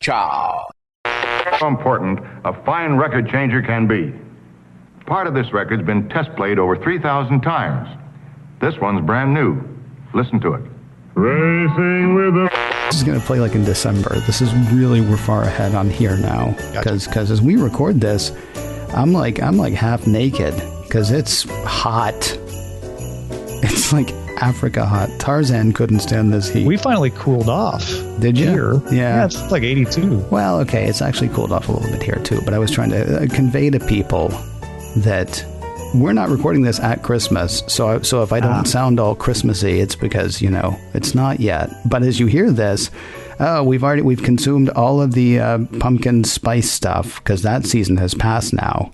Ciao. How important a fine record changer can be. Part of this record's been test played over 3,000 times. This one's brand new. Listen to it. Racing with a... This is going to play like in December. This is really, we're far ahead on here now. Because as we record this, I'm like half naked because it's hot. It's like Africa hot. Tarzan couldn't stand this heat. We finally cooled off. Did you? Here. Yeah, it's like 82. Well, okay, it's actually cooled off a little bit here too, but I was trying to convey to people that we're not recording this at Christmas, so if I don't sound all Christmassy, it's because, it's not yet. But as you hear this, we've consumed all of the pumpkin spice stuff because that season has passed now.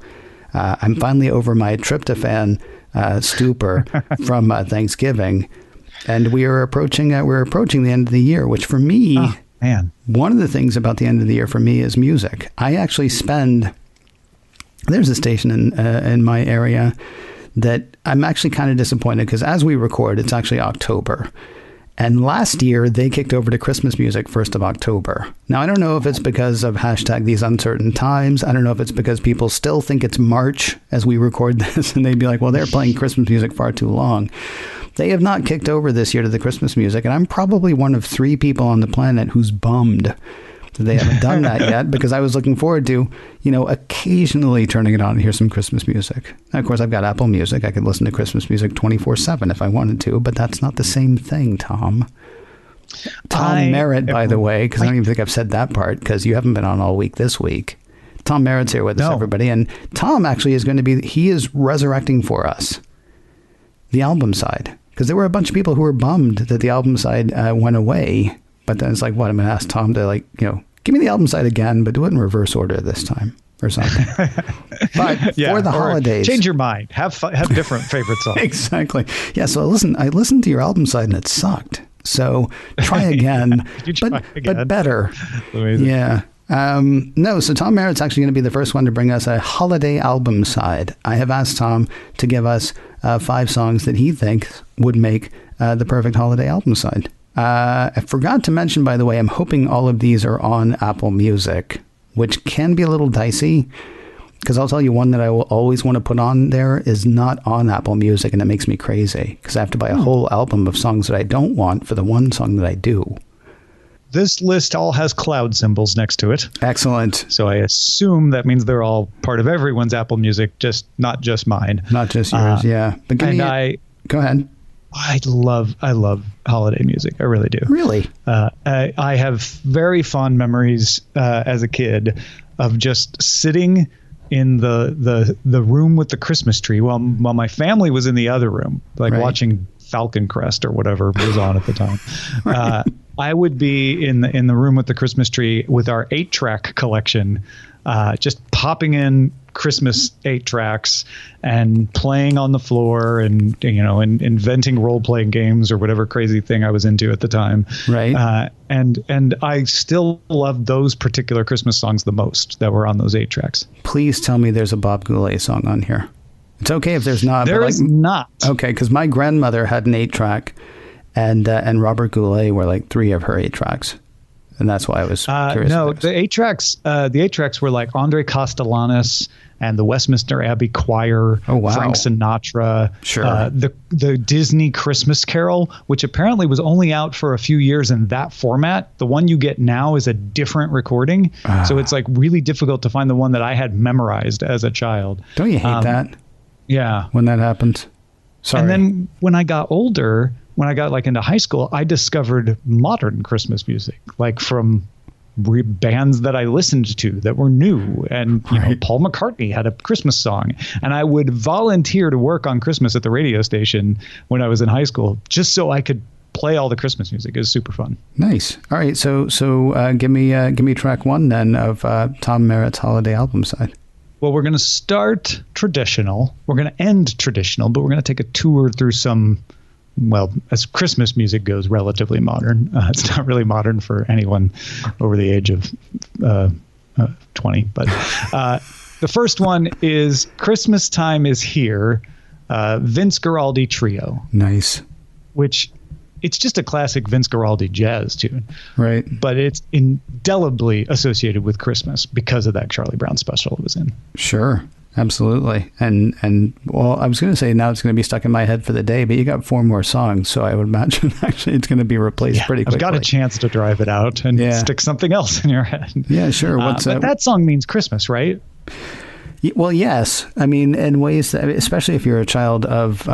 I'm finally over my tryptophan stupor from Thanksgiving, and we're approaching the end of the year, which for me, one of the things about the end of the year for me is music. I actually spend. There's a station in my area that I'm actually kind of disappointed because as we record, it's actually October. And last year, they kicked over to Christmas music 1st of October. Now, I don't know if it's because of #these uncertain times. I don't know if it's because people still think it's March as we record this. And they'd be like, well, they're playing Christmas music far too long. They have not kicked over this year to the Christmas music. And I'm probably one of 3 people on the planet who's bummed that they haven't done that yet, because I was looking forward to, occasionally turning it on and hear some Christmas music. And of course, I've got Apple Music. I could listen to Christmas music 24/7 if I wanted to, but that's not the same thing, Tom. Tom Merritt, by the way, because I don't even think I've said that part, because you haven't been on all week this week. Tom Merritt's here with us, everybody. And Tom actually is he is resurrecting for us the album side, because there were a bunch of people who were bummed that the album side went away. But then it's like, what? I'm going to ask Tom to give me the album side again, but do it in reverse order this time or something. But for the holidays, change your mind. Have different favorite songs. Exactly. Yeah. So I listened to your album side and it sucked. So try again, but better. Amazing. Yeah. No. So Tom Merritt's actually going to be the first one to bring us a holiday album side. I have asked Tom to give us 5 songs that he thinks would make the perfect holiday album side. I forgot to mention, by the way, I'm hoping all of these are on Apple Music, which can be a little dicey, because I'll tell you one that I will always want to put on there is not on Apple Music, and it makes me crazy, because I have to buy a whole album of songs that I don't want for the one song that I do. This list all has cloud symbols next to it. Excellent. So I assume that means they're all part of everyone's Apple Music, not just mine. Not just yours, yeah. But go ahead. I love holiday music. I really do. Really? I have very fond memories as a kid of just sitting in the room with the Christmas tree while my family was in the other room, watching Falcon Crest or whatever was on at the time. Right. I would be in the room with the Christmas tree with our 8-track collection, just popping in Christmas 8 tracks and playing on the floor and inventing role-playing games or whatever crazy thing I was into at the time. Right. And I still love those particular Christmas songs the most that were on those 8 tracks. Please tell me there's a Bob Goulet song on here. It's okay if there's not. There is not. Okay, because my grandmother had an 8-track, and Robert Goulet were 3 of her 8 tracks. And that's why I was curious. No, the 8 tracks were like Andre Castellanos and the Westminster Abbey Choir, Frank Sinatra, the Disney Christmas Carol, which apparently was only out for a few years in that format. The one you get now is a different recording. So it's really difficult to find the one that I had memorized as a child. Don't you hate that? Yeah. When that happens. Sorry. And then when I got older, when I got into high school, I discovered modern Christmas music, from bands that I listened to that were new. And Paul McCartney had a Christmas song, and I would volunteer to work on Christmas at the radio station when I was in high school, just so I could play all the Christmas music. It was super fun. Nice. All right. So give me track 1 then of Tom Merritt's holiday album side. Well, we're going to start traditional. We're going to end traditional, but we're going to take a tour through some, as Christmas music goes, relatively modern. It's not really modern for anyone over the age of 20. But the first one is Christmas Time Is Here, Vince Guaraldi Trio. Nice. Which it's just a classic Vince Guaraldi jazz tune. Right. But it's indelibly associated with Christmas because of that Charlie Brown special it was in. Sure. Absolutely. And well, I was going to say now it's going to be stuck in my head for the day, but you got 4 more songs. So I would imagine actually it's going to be replaced pretty quickly. I've got a chance to drive it out and stick something else in your head. Yeah, sure. But that song means Christmas, right? Well, yes. I mean, in ways that, especially if you're a child of,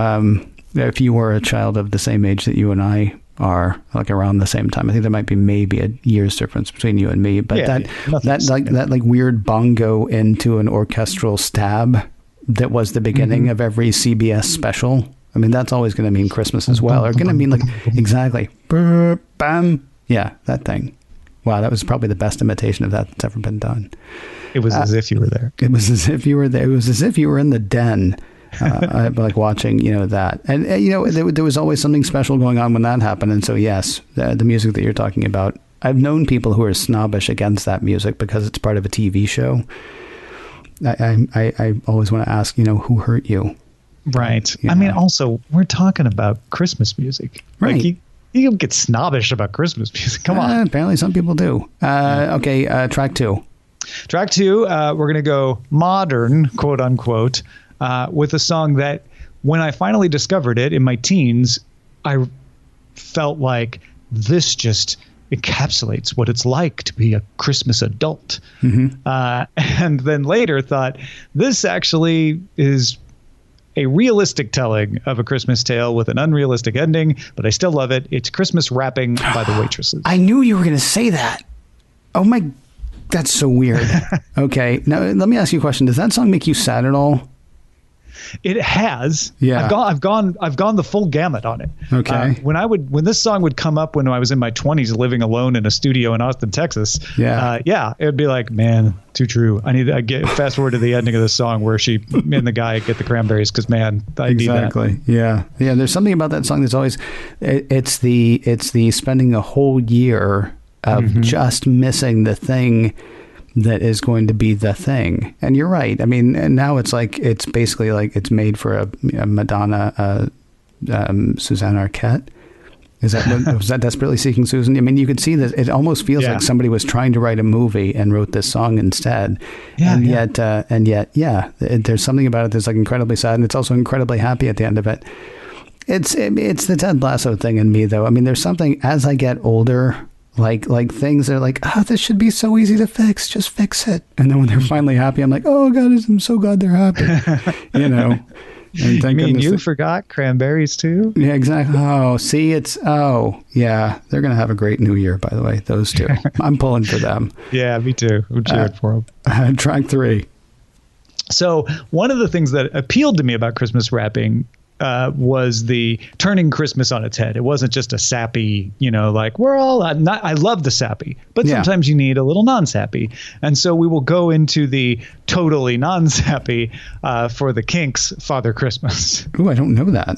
if you were a child of the same age that you and I are, like around the same time. I think there might be maybe a year's difference between you and me, but that weird bongo into an orchestral stab that was the beginning of every CBS special. I mean, that's always going to mean Christmas as well. Or going to mean like exactly, bam, yeah, that thing. Wow, that was probably the best imitation of that that's ever been done. It was as if you were there. It was as if you were there. It was as if you were in the den. Like watching, that. And, there was always something special going on when that happened. And so, yes, the music that you're talking about, I've known people who are snobbish against that music because it's part of a TV show. I always want to ask, who hurt you? Right. I mean, also, we're talking about Christmas music. Right. Like, you don't get snobbish about Christmas music. Come on. Apparently some people do. Okay, track 2. Track 2, we're going to go modern, quote unquote, with a song that when I finally discovered it in my teens, I felt like this just encapsulates what it's like to be a Christmas adult. And then later thought this actually is a realistic telling of a Christmas tale with an unrealistic ending, but I still love it. It's Christmas Wrapping by the Waitresses. I knew you were going to say that. Oh my, that's so weird. Okay. Now let me ask you a question. Does that song make you sad at all? It has. Yeah. I've gone the full gamut on it. Okay. When this song would come up when I was in my 20s living alone in a studio in Austin, Texas. It would be like, man, too true. I get fast forward to the ending of the song where she and the guy get the cranberries because, man, I need that. Exactly. Yeah. Yeah. There's something about that song that's always it's the spending a whole year of just missing the thing that is going to be the thing. And you're right. I mean, and now it's like, it's basically like it's made for a Madonna, Suzanne Arquette. Was that Desperately Seeking Susan? I mean, you could see that it almost feels like somebody was trying to write a movie and wrote this song instead. And yet, there's something about it that's like incredibly sad, and it's also incredibly happy at the end of it. It's the Ted Lasso thing in me, though. I mean, there's something as I get older, like things are like, this should be so easy to fix. Just fix it. And then when they're finally happy, I'm like, oh God, I'm so glad they're happy. And thank goodness you forgot cranberries too? Yeah, exactly. Oh, see, yeah. They're going to have a great new year, by the way, those two. I'm pulling for them. Yeah, me too. I'm cheering for them. Track 3. So one of the things that appealed to me about Christmas Wrapping was the turning Christmas on its head. It wasn't just a sappy, like we're all I love the sappy, but sometimes you need a little non-sappy. And so we will go into the totally non-sappy for the Kinks' Father Christmas. Ooh, I don't know that.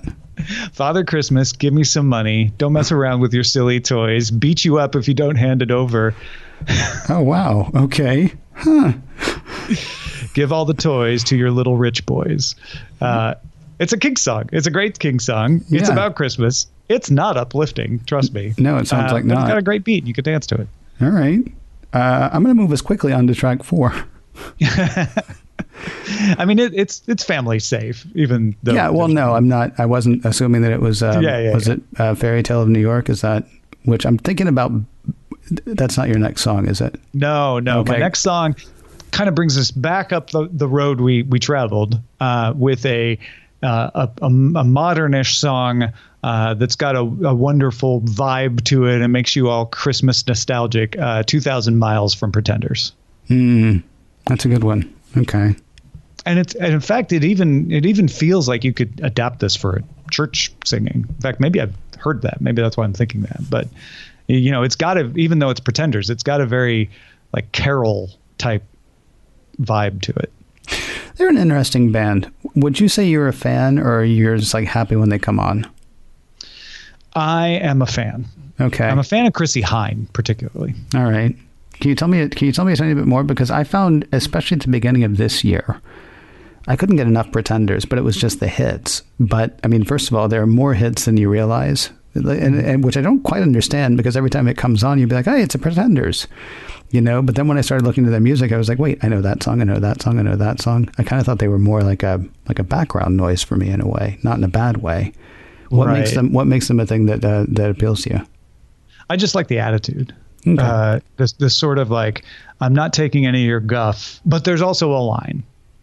Father Christmas, give me some money. Don't mess around with your silly toys. Beat you up if you don't hand it over. Oh, wow. Okay. Huh. Give all the toys to your little rich boys. It's a Kinks song. It's a great Kinks song. It's about Christmas. It's not uplifting. Trust me. No, it sounds like not. It's got a great beat. You could dance to it. All right. I'm going to move us quickly on to track 4. I mean, it's family safe, even though. Yeah. Well, no, I'm not. I wasn't assuming that it was. Was it Fairy Tale of New York? Is that which I'm thinking about? That's not your next song, is it? No. Okay. My next song kind of brings us back up the road we traveled with a modernish song that's got a wonderful vibe to it and makes you all Christmas nostalgic. 2,000 Miles from Pretenders. That's a good one. Okay. And in fact, it even feels like you could adapt this for a church singing. In fact, maybe I've heard that. Maybe that's why I'm thinking that. But it's got even though it's Pretenders, it's got a very like carol type vibe to it. They're an interesting band. Would you say you're a fan, or you're just like happy when they come on? I am a fan. Okay. I'm a fan of Chrissie Hynde, particularly. All right. Can you tell me a tiny bit more? Because I found, especially at the beginning of this year, I couldn't get enough Pretenders, but it was just the hits. But I mean, first of all, there are more hits than you realize. and which I don't quite understand, because every time it comes on, you'd be like, hey, it's a Pretenders, you know. But then when I started looking to their music, I was like, wait, I know that song, I know that song, I know that song. I kind of thought they were more like a background noise for me in a way, not in a bad way. What makes them a thing that appeals to you? I just like the attitude. Okay. This sort of like, I'm not taking any of your guff, but there's also a line,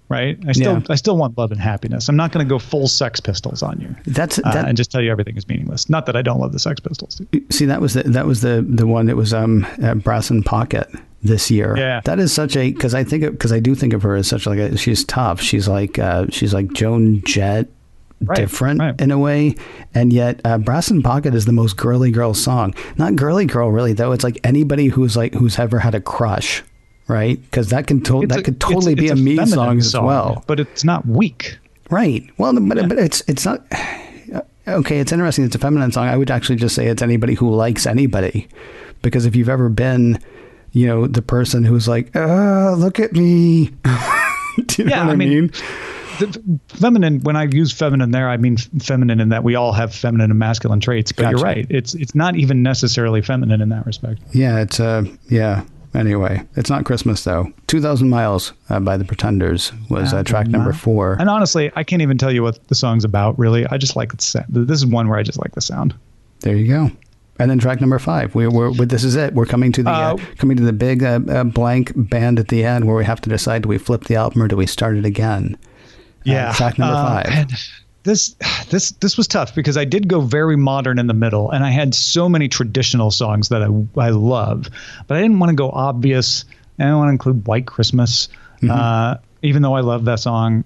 right? I still want love and happiness. I'm not going to go full Sex Pistols on you. And just tell you everything is meaningless. Not that I don't love the Sex Pistols. See, that was the one that was Brass in Pocket this year. Yeah. That is such a, because I do think of her as such like she's tough. She's like Joan Jett. Different in a way, and yet Brass in Pocket is the most girly girl song. Not girly girl really, though. It's like anybody who's ever had a crush, right? Because that could totally be a me song as well. But it's not weak, right? Well, but it's not. Okay, it's interesting. It's a feminine song. I would actually just say it's anybody who likes anybody, because if you've ever been, you know, the person who's like, look at me. Do you know what I mean? Feminine, when I use feminine there, I mean feminine in that we all have feminine and masculine traits, but You're right. It's not even necessarily feminine in that respect. Yeah, anyway, it's not Christmas though. 2,000 Miles by the Pretenders was track number 4. And honestly, I can't even tell you what the song's about, really. I just like the sound. This is one where I just like the sound. There you go. And then track number 5. We're this is it. We're coming to the big blank band at the end where we have to decide, do we flip the album or do we start it again? Yeah. Track number 5. And this was tough because I did go very modern in the middle, and I had so many traditional songs that I love, but I didn't want to go obvious. I didn't want to include White Christmas, even though I love that song.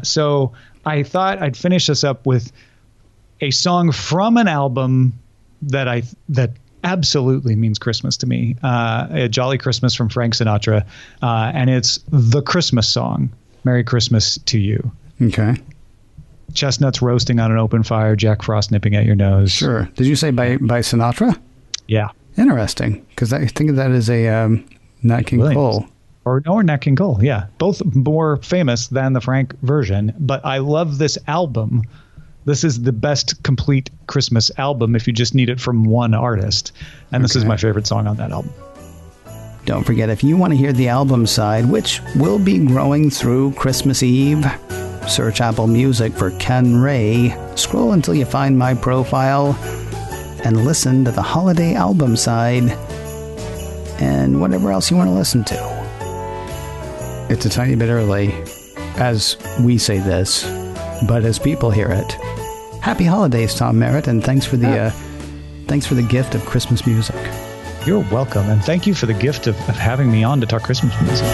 So I thought I'd finish this up with a song from an album that absolutely means Christmas to me. A Jolly Christmas from Frank Sinatra, and it's the Christmas song. Merry Christmas to You. Okay. Chestnuts roasting on an open fire, Jack Frost nipping at your nose. Sure. Did you say by Sinatra? Yeah. Interesting, because I think of that as a Nat King Cole. Or Nat King Cole, yeah. Both more famous than the Frank version, but I love this album. This is the best complete Christmas album if you just need it from one artist. And this is my favorite song on that album. Don't forget, if you want to hear the album side, which will be growing through Christmas Eve, search Apple Music for Ken Ray, scroll until you find my profile, and listen to the holiday album side, and whatever else you want to listen to. It's a tiny bit early, as we say this, but as people hear it. Happy holidays, Tom Merritt, and thanks for the gift of Christmas music. You're welcome, and thank you for the gift of having me on to talk Christmas music.